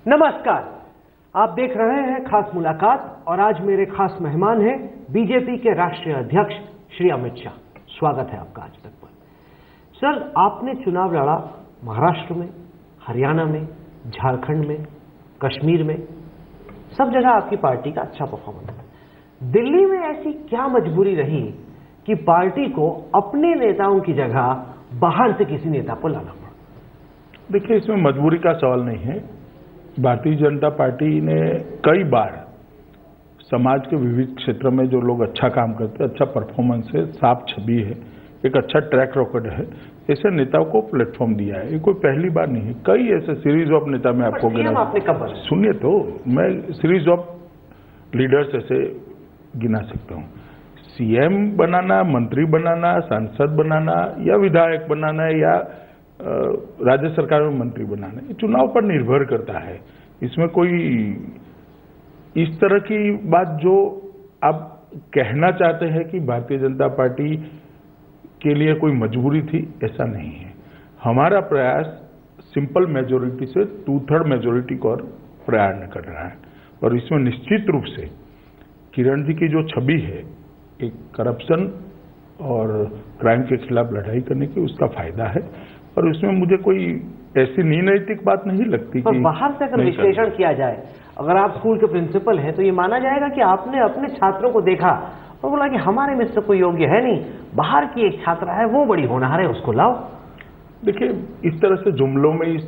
नमस्कार, आप देख रहे हैं खास मुलाकात और आज मेरे खास मेहमान हैं बीजेपी के राष्ट्रीय अध्यक्ष श्री अमित शाह। स्वागत है आपका आज तक पर। सर, आपने चुनाव लड़ा महाराष्ट्र में, हरियाणा में, झारखंड में, कश्मीर में, सब जगह आपकी पार्टी का अच्छा परफॉर्मेंस है। दिल्ली में ऐसी क्या मजबूरी रही कि पार्टी को अपने नेताओं की जगह बाहर से किसी नेता को लाना पड़ा? देखिए, इसमें मजबूरी का सवाल नहीं है। भारतीय जनता पार्टी ने कई बार समाज के विविध क्षेत्र में जो लोग अच्छा काम करते हैं, अच्छा परफॉर्मेंस है, साफ छवि है, एक अच्छा ट्रैक रिकॉर्ड है, ऐसे नेताओं को प्लेटफॉर्म दिया है। ये कोई पहली बार नहीं है। कई ऐसे सीरीज ऑफ नेता मैं आपको गिना, सुनिए तो, मैं सीरीज ऑफ लीडर्स ऐसे गिना सकता हूँ। सीएम बनाना, मंत्री बनाना, सांसद बनाना या विधायक बनाना या राज्य सरकार में मंत्री बनाना, ये चुनाव पर निर्भर करता है। इसमें कोई इस तरह की बात जो आप कहना चाहते हैं कि भारतीय जनता पार्टी के लिए कोई मजबूरी थी, ऐसा नहीं है। हमारा प्रयास सिंपल मेजोरिटी से 2/3 मेजोरिटी को और प्रयास कर रहा है और इसमें निश्चित रूप से किरण जी की जो छवि है, एक करप्शन और क्राइम के खिलाफ लड़ाई करने की, उसका फायदा है और इसमें मुझे कोई ऐसी नीनैतिक बात नहीं लगती कि बाहर से अगर विश्लेषण किया जाए, अगर आप स्कूल के प्रिंसिपल हैं तो ये माना जाएगा कि आपने अपने छात्रों को देखा और बोला कि हमारे में से कोई योग्य है नहीं, बाहर की एक छात्रा है, वो बड़ी होनहार है, उसको लाओ। देखिए, इस तरह से जुमलों में इस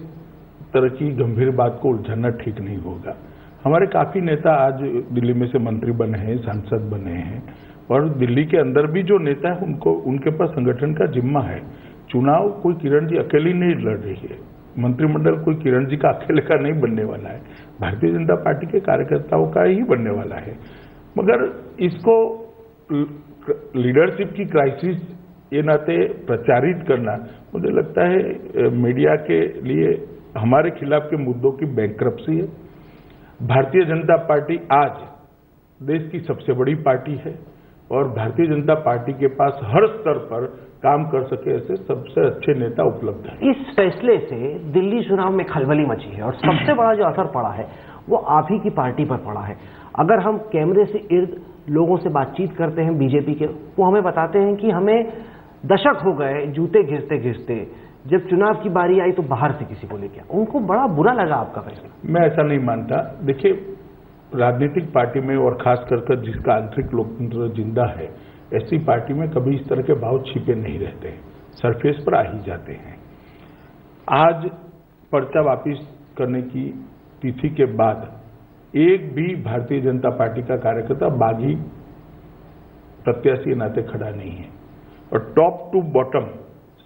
तरह की गंभीर बात को उलझाना ठीक नहीं होगा। हमारे काफी नेता आज दिल्ली में से मंत्री बने हैं, सांसद बने हैं और दिल्ली के अंदर भी जो नेता है उनको, उनके पास संगठन का जिम्मा है। चुनाव कोई किरण जी अकेली नहीं लड़ रही है, मंत्रिमंडल कोई किरण जी का अकेले का नहीं बनने वाला है, भारतीय जनता पार्टी के कार्यकर्ताओं का ही बनने वाला है। मगर इसको लीडरशिप की क्राइसिस ये नाते प्रचारित करना, मुझे लगता है मीडिया के लिए हमारे खिलाफ के मुद्दों की बैंक्रप्सी है। भारतीय जनता पार्टी आज देश की सबसे बड़ी पार्टी है और भारतीय जनता पार्टी के पास हर स्तर पर काम कर सके ऐसे सबसे अच्छे नेता उपलब्ध हैं। इस फैसले से दिल्ली चुनाव में खलबली मची है और सबसे बड़ा जो असर पड़ा है वो आप ही की पार्टी पर पड़ा है। अगर हम कैमरे से इर्द लोगों से बातचीत करते हैं बीजेपी के, वो हमें बताते हैं कि हमें दशक हो गए जूते घिसते घिसते, जब चुनाव की बारी आई तो बाहर से किसी को लेके, उनको बड़ा बुरा लगा आपका फैसला। मैं ऐसा नहीं मानता। देखिए, राजनीतिक पार्टी में और खास कर जिसका आंतरिक लोकतंत्र जिंदा है, ऐसी पार्टी में कभी इस तरह के भाव छिपे नहीं रहते, सरफेस पर आ ही जाते हैं। आज पर्चा वापिस करने की तिथि के बाद एक भी भारतीय जनता पार्टी का कार्यकर्ता बागी प्रत्याशी नाते खड़ा नहीं है और टॉप टू बॉटम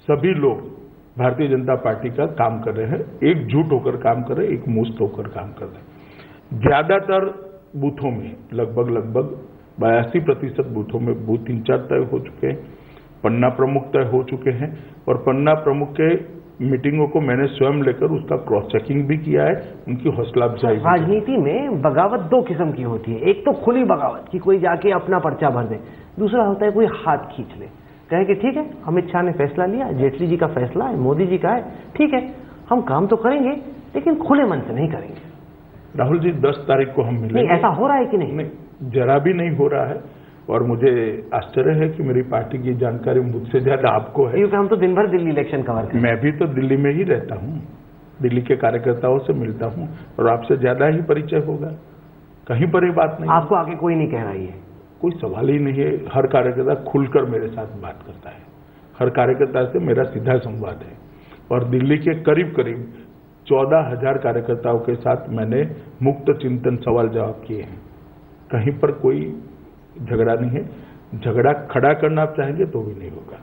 सभी लोग भारतीय जनता पार्टी का काम कर रहे हैं, एकजुट होकर काम कर रहे हैं, एक मुश्त होकर काम कर रहे हैं। ज्यादातर बूथों में लगभग 82% बूथों में बूथ इंचार्ज तय हो चुके हैं, पन्ना प्रमुख तय हो चुके हैं और पन्ना प्रमुख के मीटिंगों को मैंने स्वयं लेकर उसका क्रॉस चेकिंग भी किया है, उनकी हौसला अफजाई। राजनीति में बगावत दो किस्म की होती है, एक तो खुली बगावत कि कोई जाके अपना पर्चा भर दे, दूसरा होता है कोई हाथ खींच ले, कहे कि ठीक है अमित शाह ने फैसला लिया, जेटली जी का फैसला है, मोदी जी का है, ठीक है हम काम तो करेंगे लेकिन खुले मन से नहीं करेंगे। राहुल जी, 10 तारीख को हम मिलेंगे। ऐसा हो रहा है कि नहीं? जरा भी नहीं हो रहा है और मुझे आश्चर्य है कि मेरी पार्टी की जानकारी मुझसे ज्यादा आपको है, क्योंकि हम तो दिन भर दिल्ली इलेक्शन कवर करते हैं। मैं भी तो दिल्ली में ही रहता हूँ, दिल्ली के कार्यकर्ताओं से मिलता हूँ और आपसे ज्यादा ही परिचय होगा। कहीं पर ये बात नहीं, आपको आगे कोई नहीं कह रही है, कोई सवाल ही नहीं है। हर कार्यकर्ता खुलकर मेरे साथ बात करता है, हर कार्यकर्ता से मेरा सीधा संवाद है और दिल्ली के करीब 14,000 कार्यकर्ताओं के साथ मैंने मुक्त चिंतन सवाल जवाब किए हैं। कहीं पर कोई झगड़ा नहीं है, झगड़ा खड़ा करना आप चाहेंगे तो भी नहीं होगा।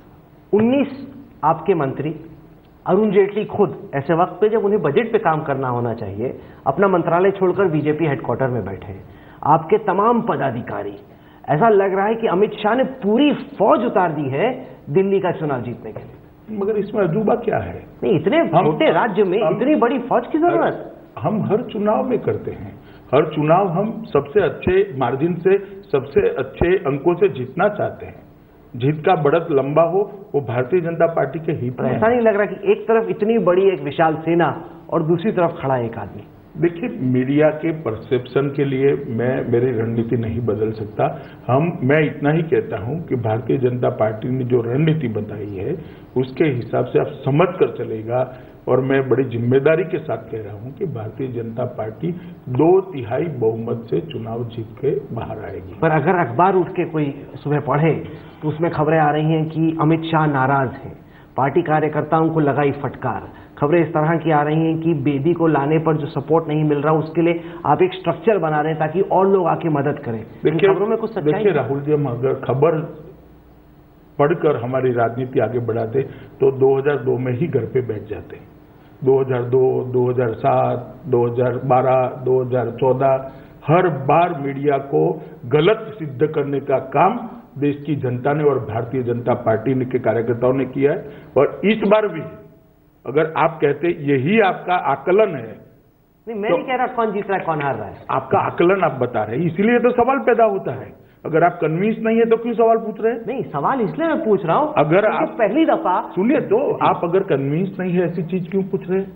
19 आपके मंत्री, अरुण जेटली खुद ऐसे वक्त पे जब उन्हें बजट पे काम करना होना चाहिए, अपना मंत्रालय छोड़कर बीजेपी हेडक्वार्टर में बैठे हैं। आपके तमाम पदाधिकारी, ऐसा लग रहा है कि अमित शाह ने पूरी फौज उतार दी है दिल्ली का चुनाव जीतने के लिए। मगर इसमें अजूबा क्या है? नहीं, इतने छोटे राज्य में इतनी बड़ी फौज की जरूरत? हम हर चुनाव में करते हैं, हर चुनाव हम सबसे अच्छे मार्जिन से, सबसे अच्छे अंकों से जीतना चाहते हैं। जीत का बढ़त लंबा हो, वो भारतीय जनता पार्टी के हित में। ऐसा नहीं लग रहा कि एक तरफ इतनी बड़ी एक विशाल सेना और दूसरी तरफ खड़ा एक आदमी? देखिए, मीडिया के परसेप्शन के लिए मैं मेरी रणनीति नहीं बदल सकता। मैं इतना ही कहता हूं कि भारतीय जनता पार्टी ने जो रणनीति बताई है उसके हिसाब से आप समझ कर चलेगा, और मैं बड़ी जिम्मेदारी के साथ कह रहा हूं कि भारतीय जनता पार्टी 2/3 बहुमत से चुनाव जीत के बाहर आएगी। पर अगर अखबार उठ के कोई सुबह पढ़े तो उसमें खबरें आ रही हैं कि अमित शाह नाराज हैं, पार्टी कार्यकर्ताओं को लगाई फटकार। खबरें इस तरह की आ रही हैं कि बेदी को लाने पर जो सपोर्ट नहीं मिल रहा उसके लिए आप एक स्ट्रक्चर बना रहे हैं ताकि और लोग आके मदद करें। देखिए, खबरों में कुछ सच्चाई? देखिए राहुल जी, हम अगर खबर पढ़कर हमारी राजनीति आगे बढ़ाते तो 2002 में ही घर पे बैठ जाते। 2002, 2007, 2012, 2014 हर बार मीडिया को गलत सिद्ध करने का काम देश की जनता ने और भारतीय जनता पार्टी के कार्यकर्ताओं ने किया है। और इस बार भी अगर आप कहते यही आपका आकलन है, नहीं, मैं नहीं कह रहा कौन जीत रहा है कौन हार रहा है, आपका आकलन आप बता रहे हैं, इसीलिए तो सवाल पैदा होता है। अगर आप कन्विंस नहीं है तो क्यों सवाल पूछ रहे हैं? नहीं, सवाल इसलिए मैं पूछ रहा हूं अगर आप पहली दफा सुनिए तो आप अगर कन्विंस नहीं है ऐसी चीज क्यों पूछ रहे हैं?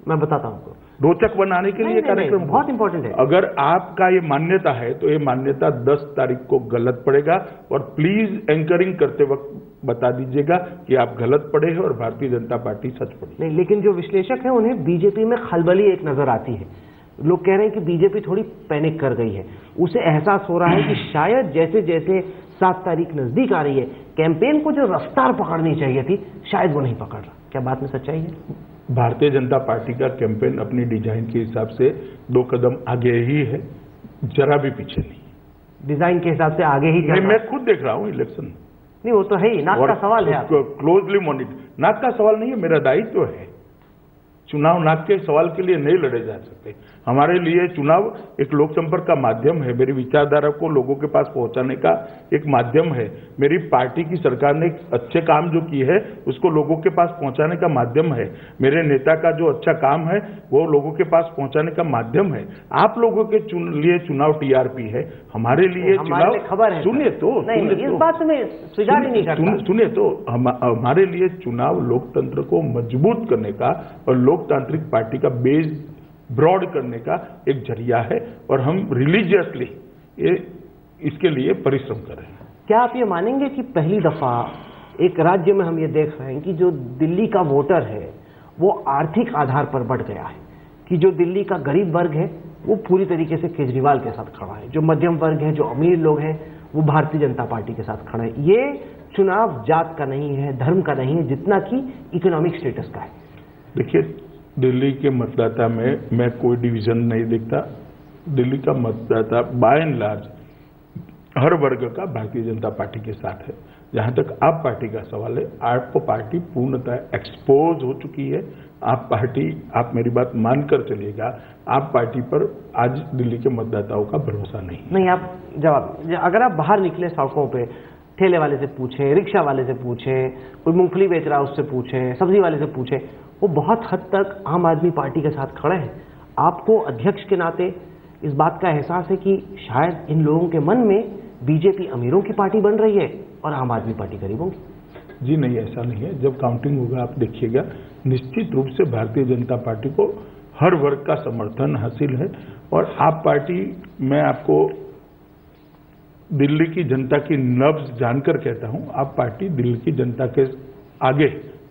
मैं बताता हूं, रोचक बनाने के लिए कार्यक्रम बहुत इंपॉर्टेंट है। अगर आपका ये मान्यता है तो ये मान्यता 10 तारीख को गलत पड़ेगा, और प्लीज एंकरिंग करते वक्त बता दीजिएगा कि आप गलत पढ़े हैं और भारतीय जनता पार्टी सच पढ़ी। नहीं, लेकिन जो विश्लेषक हैं उन्हें बीजेपी में खलबली एक नजर आती है। लोग कह रहे हैं कि बीजेपी थोड़ी पैनिक कर गई है, उसे एहसास हो रहा है कि शायद जैसे जैसे 7 तारीख नजदीक आ रही है, कैंपेन को जो रफ्तार पकड़नी चाहिए थी शायद वो नहीं पकड़ रहा। क्या बात में सच्चाई है? भारतीय जनता पार्टी का कैंपेन अपनी डिजाइन के हिसाब से 2 कदम आगे ही है, जरा भी पीछे नहीं। डिजाइन के हिसाब से आगे ही? मैं खुद देख रहा हूं इलेक्शन। नहीं, वो तो है ही, नाक का सवाल है। Closely monitor. नाक का सवाल नहीं है, मेरा दायित्व है। चुनाव नाक के सवाल के लिए नहीं लड़े जा सकते। हमारे लिए चुनाव एक लोक संपर्क का माध्यम है, मेरी विचारधारा को लोगों के पास पहुंचाने का एक माध्यम है। मेरी पार्टी की सरकार ने अच्छे काम जो की है उसको लोगों के पास पहुंचाने का माध्यम है। मेरे नेता का जो अच्छा काम है वो लोगों के पास पहुंचाने का माध्यम है। आप लोगों के लिए चुनाव टीआरपी है, हमारे लिए चुनाव खबर है। सुनिए तो, इस बात में स्वीकार ही नहीं करता। सुनिए तो, हमारे लिए चुनाव लोकतंत्र को मजबूत करने का और लोकतांत्रिक पार्टी का बेस ब्रॉड करने का एक जरिया है, और हम रिलीजियसली इसके लिए परिश्रम कर रहे हैं। क्या आप ये मानेंगे कि पहली दफा एक राज्य में हम ये देख रहे हैं कि जो दिल्ली का वोटर है वो आर्थिक आधार पर बढ़ गया है, कि जो दिल्ली का गरीब वर्ग है वो पूरी तरीके से केजरीवाल के साथ खड़ा है, जो मध्यम वर्ग है, जो अमीर लोग हैं वो भारतीय जनता पार्टी के साथ खड़ा है। ये चुनाव जात का नहीं है, धर्म का नहीं है, जितना कि इकोनॉमिक स्टेटस का है। देखिए, दिल्ली के मतदाता में मैं कोई डिवीजन नहीं देखता। दिल्ली का मतदाता बाय एंड लार्ज हर वर्ग का भारतीय जनता पार्टी के साथ है। जहां तक आप पार्टी का सवाल है, आपको पार्टी पूर्णतः एक्सपोज हो चुकी है। आप मेरी बात मानकर चलिएगा, आप पार्टी पर आज दिल्ली के मतदाताओं का भरोसा नहीं। आप अगर आप बाहर निकले सड़कों पे, ठेले वाले से पूछे, रिक्शा वाले से पूछे, कोई मूंगफली बेच रहा है उससे पूछे, सब्जी वाले से पूछे, वो बहुत हद तक आम आदमी पार्टी के साथ खड़े हैं। आपको अध्यक्ष के नाते इस बात का एहसास है कि शायद इन लोगों के मन में बीजेपी अमीरों की पार्टी बन रही है और आम आदमी पार्टी गरीबों की? जी नहीं, ऐसा नहीं है। जब काउंटिंग होगा आप देखिएगा, निश्चित रूप से भारतीय जनता पार्टी को हर वर्ग का समर्थन हासिल है। और आप पार्टी, मैं आपको दिल्ली की जनता की नब्ज जानकर कहता हूं, आप पार्टी दिल्ली की जनता के आगे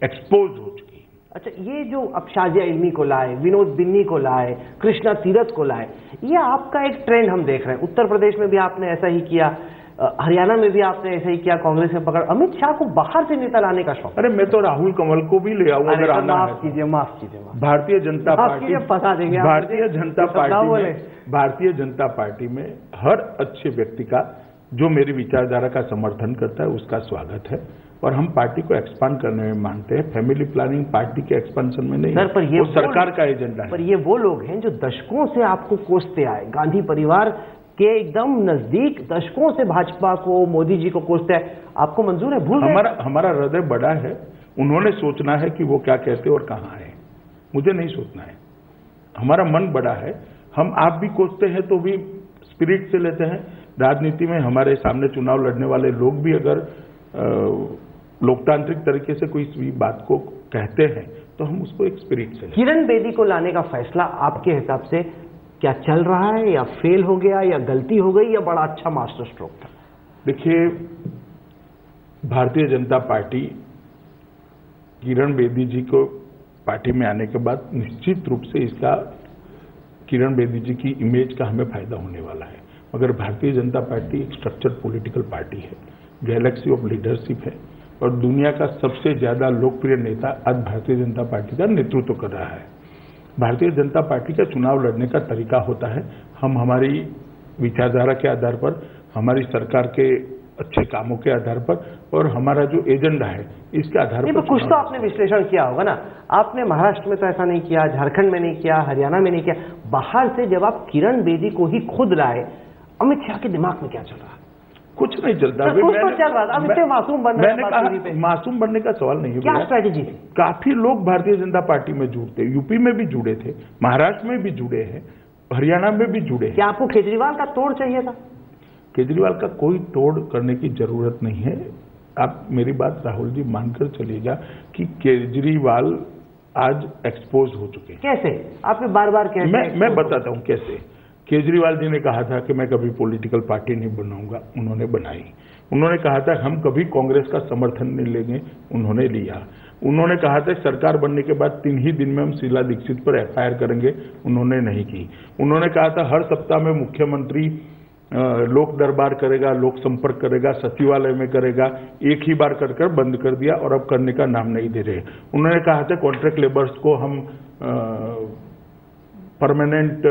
एक्सपोज हो चुकी है। अच्छा, ये जो अब शाजिया इल्मी को लाए, विनोद बिन्नी को लाए, कृष्णा तीरथ को लाए, ये आपका एक ट्रेंड हम देख रहे हैं। उत्तर प्रदेश में भी आपने ऐसा ही किया, हरियाणा में भी आपने ऐसा ही किया, कांग्रेस में पकड़। अमित शाह को बाहर से नेता लाने का शौक। अरे, मैं तो राहुल कंवल को भी ले आऊंगा अगर आना है। माफ कीजिए। भारतीय जनता पार्टी फंसा देंगे। भारतीय जनता पार्टी में हर अच्छे व्यक्ति का जो मेरी विचारधारा का समर्थन करता है उसका स्वागत है, और हम पार्टी को एक्सपांड करने में मानते हैं। फैमिली प्लानिंग पार्टी के एक्सपेंशन में नहीं, सर, पर ये वो सरकार का एजेंडा है। पर ये वो लोग हैं जो दशकों से आपको कोसते आए, गांधी परिवार के एकदम नजदीक, दशकों से भाजपा को, मोदी जी को कोसते आए। आपको मंजूर है? भूल हमारा हृदय बड़ा है, उन्होंने सोचना है कि वो क्या कहते और कहाँ है, मुझे नहीं सोचना है। हमारा मन बड़ा है, हम आप भी कोसते हैं तो भी स्पिरिट से लेते हैं। राजनीति में हमारे सामने चुनाव लड़ने वाले लोग भी अगर लोकतांत्रिक तरीके से कोई बात को कहते हैं तो हम उसको एक स्पिरिट से। किरण बेदी को लाने का फैसला आपके हिसाब से क्या चल रहा है, या फेल हो गया, या गलती हो गई, या बड़ा अच्छा मास्टर स्ट्रोक था? देखिए, भारतीय जनता पार्टी किरण बेदी जी को पार्टी में आने के बाद निश्चित रूप से इसका किरण बेदी जी की इमेज का हमें फायदा होने वाला है। मगर भारतीय जनता पार्टी एक स्ट्रक्चर्ड पॉलिटिकल पार्टी है, गैलेक्सी ऑफ लीडरशिप है, और दुनिया का सबसे ज्यादा लोकप्रिय नेता आज भारतीय जनता पार्टी का नेतृत्व कर रहा है। भारतीय जनता पार्टी का चुनाव लड़ने का तरीका होता है, हम हमारी विचारधारा के आधार पर, हमारी सरकार के अच्छे कामों के आधार पर, और हमारा जो एजेंडा है इसके आधार पर। कुछ तो आपने विश्लेषण किया होगा ना। आपने महाराष्ट्र में तो ऐसा नहीं किया, झारखंड में नहीं किया, हरियाणा में नहीं किया। बाहर से जब आप किरण बेदी को ही खुद लाए, अमित शाह के दिमाग में क्या चल रहा है? कुछ नहीं चलता। कुछ तो चल रहा था। अब इतने मासूम बन रहे हैं। मैंने कहा मासूम बनने का सवाल नहीं है। क्या स्ट्रेटेजी थी? काफी लोग भारतीय जनता पार्टी में जुड़ते, यूपी में भी जुड़े थे, महाराष्ट्र में भी जुड़े हैं, हरियाणा में भी जुड़े हैं। क्या आपको केजरीवाल का तोड़ चाहिए था? केजरीवाल का कोई तोड़ करने की जरूरत नहीं है। आप मेरी बात राहुल जी मानकर चलिएगा कि केजरीवाल आज एक्सपोज हो चुके हैं। कैसे? आपने बार बार कह दिया। मैं बताता हूं कैसे। केजरीवाल जी ने कहा था कि मैं कभी पॉलिटिकल पार्टी नहीं बनाऊंगा, उन्होंने बनाई। उन्होंने कहा था हम कभी कांग्रेस का समर्थन नहीं लेंगे, उन्होंने लिया। उन्होंने कहा था सरकार बनने के बाद 3 ही दिन में हम शीला दीक्षित पर FIR करेंगे, उन्होंने नहीं की। उन्होंने कहा था हर सप्ताह में मुख्यमंत्री लोक दरबार करेगा, लोक संपर्क करेगा, सचिवालय में करेगा, एक ही बार कर कर बंद कर दिया और अब करने का नाम नहीं दे रहे। उन्होंने कहा था कॉन्ट्रैक्ट लेबर्स को हम परमानेंट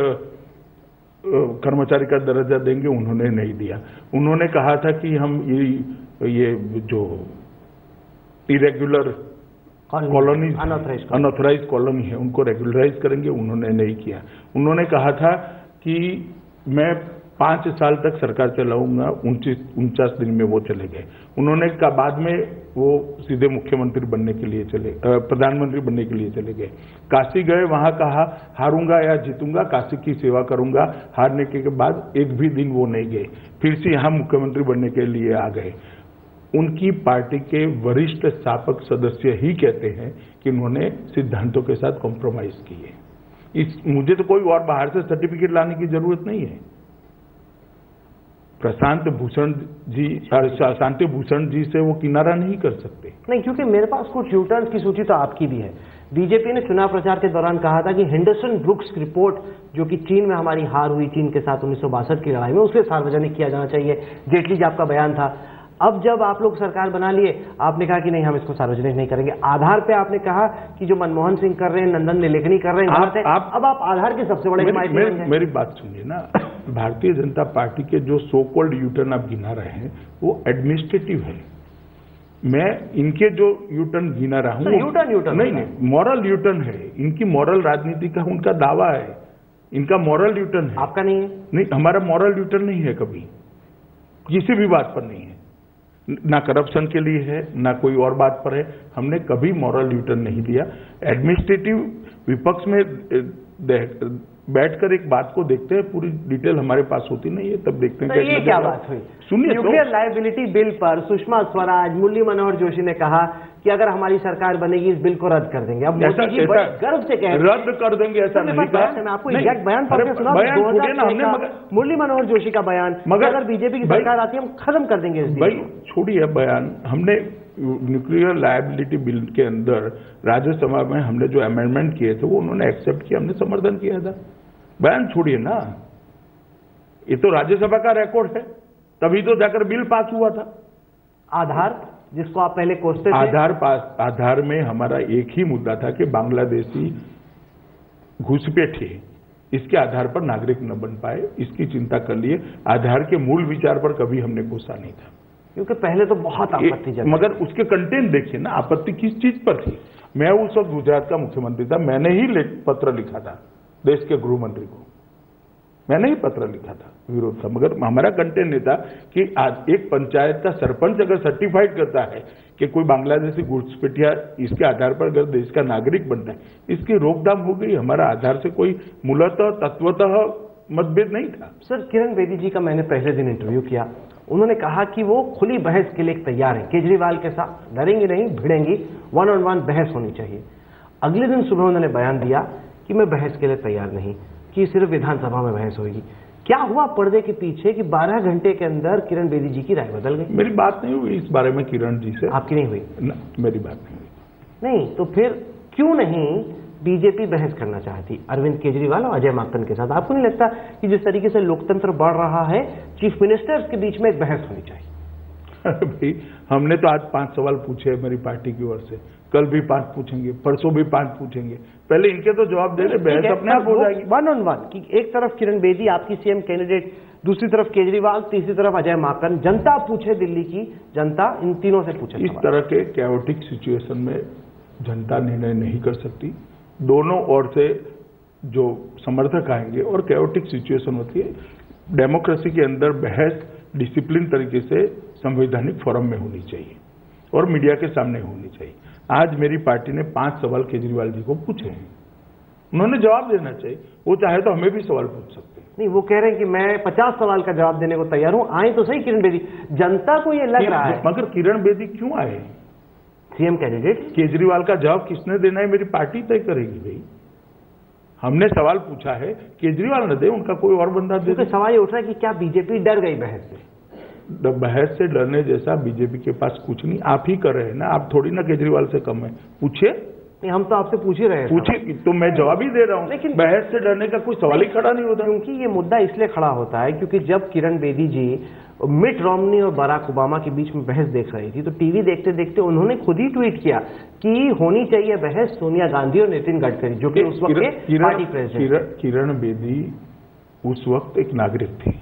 कर्मचारी का दर्जा देंगे, उन्होंने नहीं दिया। उन्होंने कहा था कि हम ये जो इरेगुलर कॉलोनी, अनऑथराइज कॉलोनी है, उनको रेगुलराइज करेंगे, उन्होंने नहीं किया। उन्होंने कहा था कि मैं 5 साल तक सरकार चलाऊंगा, 49 दिन में वो चले गए। उन्होंने कहा बाद में वो सीधे मुख्यमंत्री बनने के लिए प्रधानमंत्री बनने के लिए चले गए। काशी गए, वहां कहा हारूंगा या जीतूंगा, काशी की सेवा करूंगा। हारने के बाद एक भी दिन वो नहीं गए, फिर से यहाँ मुख्यमंत्री बनने के लिए आ गए। उनकी पार्टी के वरिष्ठ स्थापक सदस्य ही कहते हैं कि उन्होंने सिद्धांतों के साथ कॉम्प्रोमाइज किए। मुझे तो कोई और बाहर से सर्टिफिकेट लाने की जरूरत नहीं है। शांति भूषण जी से वो किनारा नहीं कर सकते। नहीं, क्योंकि मेरे पास कुछ यूटर्न्स की सूची तो आपकी भी है। बीजेपी ने चुनाव प्रचार के दौरान कहा था कि हेंडरसन ब्रुक्स रिपोर्ट, जो कि चीन में हमारी हार हुई चीन के साथ 1962 की लड़ाई में, उसे सार्वजनिक किया जाना चाहिए। जेटली जी आपका बयान था। अब जब आप लोग सरकार बना लिए, आपने कहा कि नहीं हम इसको सार्वजनिक नहीं करेंगे। आधार पे आपने कहा कि जो मनमोहन सिंह कर रहे हैं, नंदन निलेकनी कर रहे हैं, अब आप आधार के सबसे बड़े मेरी बात सुनिए ना। भारतीय जनता पार्टी के जो सो कॉल्ड यूटर्न आप गिना रहे हैं वो एडमिनिस्ट्रेटिव है। मैं इनके जो यूटर्न गिना रहा हूँ यूटर्न नहीं, मॉरल यूटर्न है। इनकी मॉरल राजनीति का उनका दावा है, इनका मॉरल यूटर्न है। आपका नहीं है? नहीं, हमारा मॉरल यूटर्न नहीं है, कभी किसी भी बात पर नहीं है। ना करप्शन के लिए है, ना कोई और बात पर है। हमने कभी मॉरल यूटर्न नहीं लिया। एडमिनिस्ट्रेटिव विपक्ष में बैठकर एक बात को देखते हैं, पूरी डिटेल हमारे पास होती नहीं है, तब देखते हैं। तो ये क्या बात हुई? सुनिए, न्यूक्लियर लायबिलिटी बिल पर सुषमा स्वराज, मुरली मनोहर जोशी ने कहा कि अगर हमारी सरकार बनेगी इस बिल को रद्द कर देंगे। अब मोदी जी बड़े गर्व से कह रहे हैं रद्द कर देंगे, ऐसा नहीं कहा। मैं आपको एग्जैक्ट बयान पढ़ के सुना। 2006 का मुरली मनोहर जोशी का बयान, मगर अगर बीजेपी की सरकार आती है हम खत्म कर देंगे इस बिल को। छोड़िए बयान। हमने न्यूक्लियर लायबिलिटी बिल के अंदर राज्यसभा में हमने जो अमेंडमेंट किए थे वो उन्होंने एक्सेप्ट किया, हमने समर्थन किया था। बयान छोड़िए ना, ये तो राज्यसभा का रिकॉर्ड है, तभी तो जाकर बिल पास हुआ था। आधार, जिसको आप पहले कोसते थे, आधार में हमारा एक ही मुद्दा था कि बांग्लादेशी घुसपैठिए इसके आधार पर नागरिक न बन पाए, इसकी चिंता कर लिए। आधार के मूल विचार पर कभी हमने कोसा नहीं था, क्योंकि पहले तो बहुत आपत्ति जताई। मगर उसके कंटेंट देखिए ना, आपत्ति किस चीज पर थी। मैं उस वक्त गुजरात का मुख्यमंत्री था, मैंने ही पत्र लिखा था देश के गृह मंत्री को, मैंने ही पत्र लिखा था, विरोध था। मगर हमारा कंटेंट नहीं था कि आज एक पंचायत का सरपंच अगर सर्टिफाइड करता है कि कोई बांग्लादेशी घुसपैठिया इसके आधार पर अगर देश का नागरिक बनता है, इसकी रोकथाम हो गई। हमारा आधार से कोई मूलतः तत्वतः मतभेद नहीं था। सर, किरण बेदी जी का मैंने पहले दिन इंटरव्यू किया, उन्होंने कहा कि वो खुली बहस के लिए तैयार है केजरीवाल के साथ, डरेंगी नहीं, भिड़ेंगी, 1-on-1 बहस होनी चाहिए। अगले दिन सुबह उन्होंने बयान दिया कि मैं बहस के लिए तैयार नहीं, कि सिर्फ विधानसभा में बहस होगी। क्या हुआ पर्दे के पीछे कि 12 घंटे के अंदर किरण बेदी जी की राय बदल गई? मेरी बात नहीं हुई इस बारे में किरण जी से। आपकी नहीं हुई? मेरी बात नहीं हुई। नहीं तो फिर क्यों नहीं बीजेपी बहस करना चाहती अरविंद केजरीवाल और अजय माकन के साथ? आपको नहीं लगता कि जिस तरीके से लोकतंत्र बढ़ रहा है, चीफ मिनिस्टर्स के बीच में एक बहस होनी चाहिए? भाई हमने तो आज 5 सवाल पूछे हैं मेरी पार्टी की ओर से, कल भी 5 पूछेंगे, परसों भी 5 पूछेंगे। पहले इनके तो जवाब दे रहे, बहस अपने आप हो जाएगी। 1 on 1 कि एक तरफ किरण बेदी आपकी सीएम कैंडिडेट, दूसरी तरफ केजरीवाल, तीसरी तरफ अजय माकन। जनता पूछे, दिल्ली की जनता इन तीनों से पूछे। इस तरह के कैओटिक सिचुएशन में जनता निर्णय नहीं कर सकती। दोनों ओर से जो समर्थक आएंगे और कैओटिक सिचुएशन होती है, डेमोक्रेसी के अंदर बहस डिसिप्लिन तरीके से संवैधानिक फोरम में होनी चाहिए और मीडिया के सामने होनी चाहिए। आज मेरी पार्टी ने 5 सवाल केजरीवाल जी को पूछे हैं, उन्होंने जवाब देना चाहिए। वो चाहे तो हमें भी सवाल पूछ सकते हैं। नहीं, वो कह रहे हैं कि मैं 50 सवाल का जवाब देने को तैयार हूं, आए तो सही किरण बेदी। जनता को ये लग रहा है। मगर किरण बेदी क्यों आए? सीएम कैंडिडेट केजरीवाल का जवाब किसने देना है मेरी पार्टी तय करेगी। भाई हमने सवाल पूछा है, केजरीवाल न दे, उनका कोई और बंदा दे। सवाल ये उठ रहा है कि क्या बीजेपी डर गई बहस से? बहस से डरने जैसा बीजेपी के पास कुछ नहीं। आप ही कर रहे हैं ना, आप थोड़ी ना केजरीवाल से कम है। पूछिए। नहीं, हम तो आपसे पूछ ही रहे हैं। पूछिए तो मैं जवाब ही दे रहा हूं। लेकिन बहस से डरने का कोई सवाल ही खड़ा नहीं होता। क्योंकि ये मुद्दा इसलिए खड़ा होता है क्योंकि जब किरण बेदी जी मिट रोमनी और बराक ओबामा के बीच में बहस देख रही थी, तो टीवी देखते देखते उन्होंने खुद ही ट्वीट किया कि होनी चाहिए बहस सोनिया गांधी और नितिन गडकरी, जो कि उस वक्त के पार्टी प्रेसिडेंट। किरण बेदी उस वक्त एक नागरिक थी,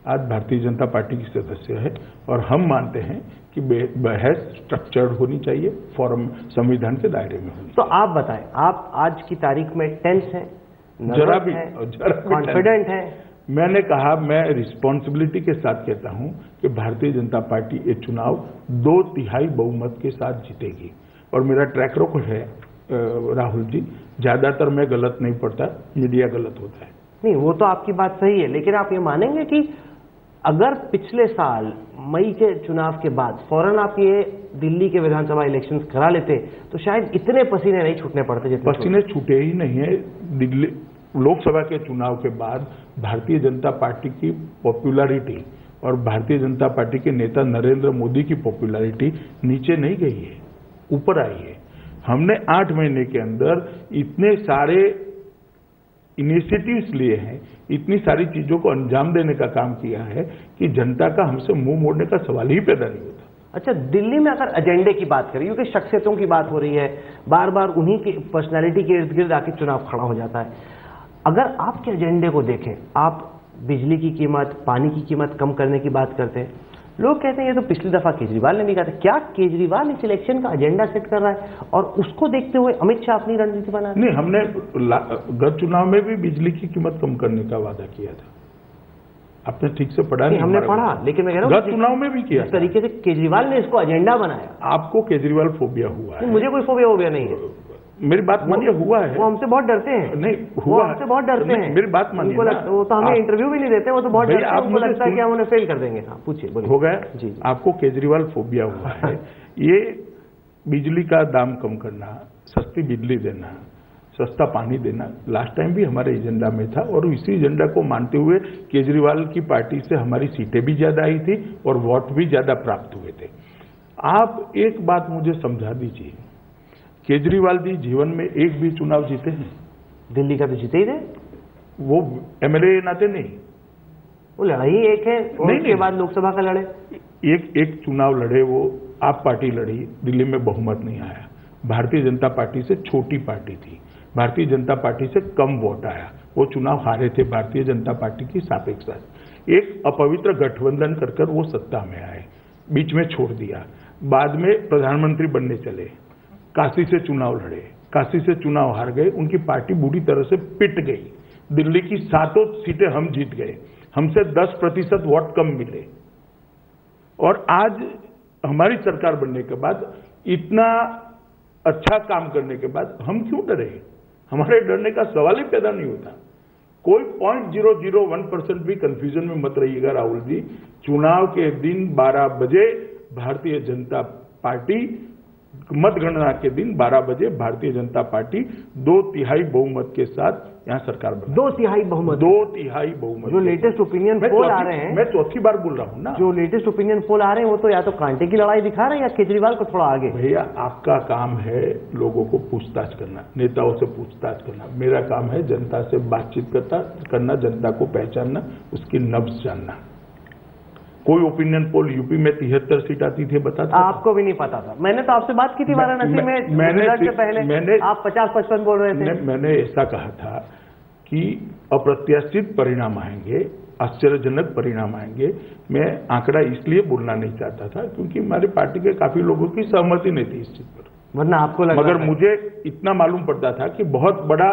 आज भारतीय जनता पार्टी की सदस्य है। और हम मानते हैं कि बहस स्ट्रक्चर्ड होनी चाहिए, फॉरम संविधान के दायरे में होनी। तो आप बताएं, आप आज की तारीख में टेंस हैं, जरा भी कॉन्फिडेंट हैं? मैंने कहा, मैं रिस्पॉन्सिबिलिटी के साथ कहता हूं कि भारतीय जनता पार्टी ये चुनाव 2/3 बहुमत के साथ जीतेगी। और मेरा ट्रैक रिकॉर्ड है राहुल जी, ज्यादातर मैं गलत नहीं पड़ता, मीडिया गलत होता है। नहीं, वो तो आपकी बात सही है, लेकिन आप ये मानेंगे कि अगर पिछले साल मई के चुनाव के बाद फौरन आप ये दिल्ली के विधानसभा इलेक्शंस करा लेते तो शायद इतने पसीने नहीं छूटने पड़ते जितने पसीने छूटे ही नहीं है। दिल्ली लोकसभा के चुनाव के बाद भारतीय जनता पार्टी की पॉपुलैरिटी और भारतीय जनता पार्टी के नेता नरेंद्र मोदी की पॉपुलैरिटी नीचे नहीं गई है, ऊपर आई है। हमने 8 महीने के अंदर इतने सारे इनिशिएटिव्स लिए हैं, इतनी सारी चीजों को अंजाम देने का काम किया है कि जनता का हमसे मुंह मोड़ने का सवाल ही पैदा नहीं होता। अच्छा, दिल्ली में अगर एजेंडे की बात करें, क्योंकि शख्सियतों की बात हो रही है, बार बार उन्हीं की पर्सनैलिटी के इर्द गिर्द आके चुनाव खड़ा हो जाता है। अगर आपके एजेंडे को देखें, आप बिजली की कीमत, पानी की कीमत कम करने की बात करते हैं, लोग कहते हैं ये तो पिछली दफा केजरीवाल ने भी कहा था। क्या केजरीवाल इस इलेक्शन का एजेंडा सेट कर रहा है और उसको देखते हुए अमित शाह अपनी रणनीति बना रहे हैं? नहीं, हमने गत चुनाव में भी बिजली की कीमत कम करने का वादा किया था। आपने ठीक से पढ़ा नहीं? हमने पढ़ा, लेकिन मैं कह रहा हूं गत चुनाव में भी किया। इस तरीके से केजरीवाल ने इसको एजेंडा बनाया। आपको केजरीवाल फोबिया हुआ है? मुझे कोई फोबिया नहीं है। मेरी बात मानिए, हुआ है। वो हमसे बहुत डरते हैं। नहीं, हुआ हमसे बहुत डरते हैं। मेरी बात मानिए। वो तो हमें इंटरव्यू भी नहीं देते, वो तो बहुत डरते हैं। उनको लगता है कि हम उन्हें फेल कर देंगे। हाँ, पूछिए, बोलिए। हो गया जी। आपको केजरीवाल फोबिया हुआ है। ये बिजली का दाम कम करना, सस्ती बिजली देना, सस्ता पानी देना लास्ट टाइम भी हमारे एजेंडा में था और इसी एजेंडा को मानते हुए केजरीवाल की पार्टी से हमारी सीटें भी ज्यादा आई थी और वोट भी ज्यादा प्राप्त हुए थे। आप एक बात मुझे समझा दीजिए, केजरीवाल जी जीवन में एक भी चुनाव जीते हैं? दिल्ली का तो जीते ही थे। वो एमएलए नाते नहीं, वो लड़ाई एक है और उसके बाद लोकसभा का लड़े। एक चुनाव लड़े, वो आप पार्टी लड़ी, दिल्ली में बहुमत नहीं आया। भारतीय जनता पार्टी से छोटी पार्टी थी, भारतीय जनता पार्टी से कम वोट आया, वो चुनाव हारे थे भारतीय जनता पार्टी की सापेक्ष। एक अपवित्र गठबंधन कर कर वो सत्ता में आए, बीच में छोड़ दिया, बाद में प्रधानमंत्री बनने चले, काशी से चुनाव लड़े, काशी से चुनाव हार गए, उनकी पार्टी बुरी तरह से पिट गई। दिल्ली की 7 सीटें हम जीत गए, हमसे 10% वोट कम मिले। और आज हमारी सरकार बनने के बाद, इतना अच्छा काम करने के बाद हम क्यों डरे? हमारे डरने का सवाल ही पैदा नहीं होता। कोई 0.001% भी कंफ्यूजन में मत रहिएगा राहुल जी। चुनाव के दिन 12 बजे भारतीय जनता पार्टी मतगणना के दिन 12 बजे भारतीय जनता पार्टी 2/3 बहुमत के साथ यहाँ सरकार बना। 2/3 बहुमत? 2/3 बहुमत। जो लेटेस्ट ओपिनियन पोल आ रहे हैं, मैं चौथी बार बोल रहा हूँ ना, जो लेटेस्ट ओपिनियन पोल आ रहे हैं वो तो या तो कांटे की लड़ाई दिखा रहे हैं या केजरीवाल को थोड़ा आगे। भैया आपका काम है लोगों को पूछताछ करना, नेताओं से पूछताछ करना। मेरा काम है जनता से बातचीत करना, जनता को पहचानना, उसकी नब्ज जानना। कोई ओपिनियन पोल यूपी में 73 सीट आती थी बता था? आपको भी नहीं पता था? मैंने तो आपसे बात की थी वाराणसी में रिजल्ट से पहले, आप 50-55 बोल रहे थे। मैंने ऐसा कहा था कि अप्रत्याशित परिणाम आएंगे, आश्चर्यजनक परिणाम आएंगे। मैं आंकड़ा इसलिए बोलना नहीं चाहता था क्योंकि हमारी पार्टी के काफी लोगों की सहमति नहीं थी इस चीज पर, वरना आपको लगा। मगर मुझे इतना मालूम पड़ता था कि बहुत बड़ा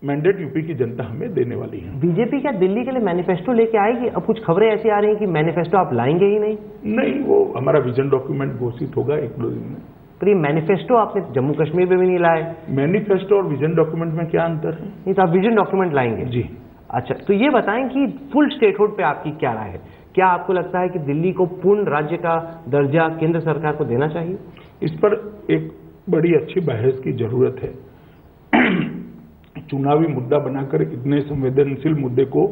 मैंडेट यूपी की जनता हमें देने वाली है। बीजेपी क्या दिल्ली के लिए मैनिफेस्टो लेके आएगी? अब कुछ खबरें ऐसी आ रही हैं कि मैनिफेस्टो आप लाएंगे ही नहीं। नहीं, वो हमारा विजन डॉक्यूमेंट घोषित होगा 1-2 दिन में। पर ये मैनिफेस्टो आपने जम्मू कश्मीर में भी नहीं लाए। मैनिफेस्टो और विजन डॉक्यूमेंट में क्या अंतर है? नहीं तो आप विजन डॉक्यूमेंट लाएंगे? जी। अच्छा, तो ये बताएं कि फुल स्टेटहुड पे आपकी क्या राय है? क्या आपको लगता है कि दिल्ली को पूर्ण राज्य का दर्जा केंद्र सरकार को देना चाहिए? इस पर एक बड़ी अच्छी बहस की जरूरत है। चुनावी मुद्दा बनाकर इतने संवेदनशील मुद्दे को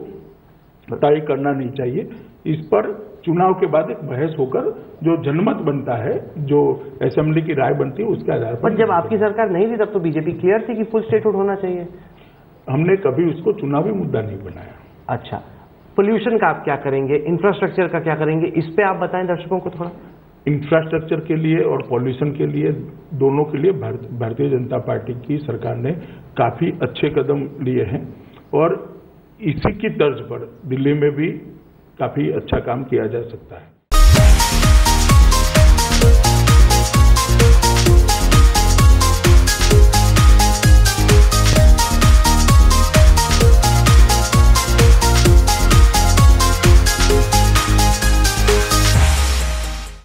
तय करना नहीं चाहिए। इस पर चुनाव के बाद एक बहस होकर जो जनमत बनता है, जो असेंबली की राय बनती है, उसके आधार पर। जब आपकी सरकार नहीं थी तब तो बीजेपी क्लियर थी कि फुल स्टेटहुड होना चाहिए। हमने कभी उसको चुनावी मुद्दा नहीं बनाया। अच्छा, पोल्यूशन का आप क्या करेंगे? इंफ्रास्ट्रक्चर का क्या करेंगे? इस पे आप बताएं दर्शकों को थोड़ा। इंफ्रास्ट्रक्चर के लिए और पॉल्यूशन के लिए, दोनों के लिए भारतीय जनता पार्टी की सरकार ने काफी अच्छे कदम लिए हैं और इसी की तर्ज पर दिल्ली में भी काफी अच्छा काम किया जा सकता है।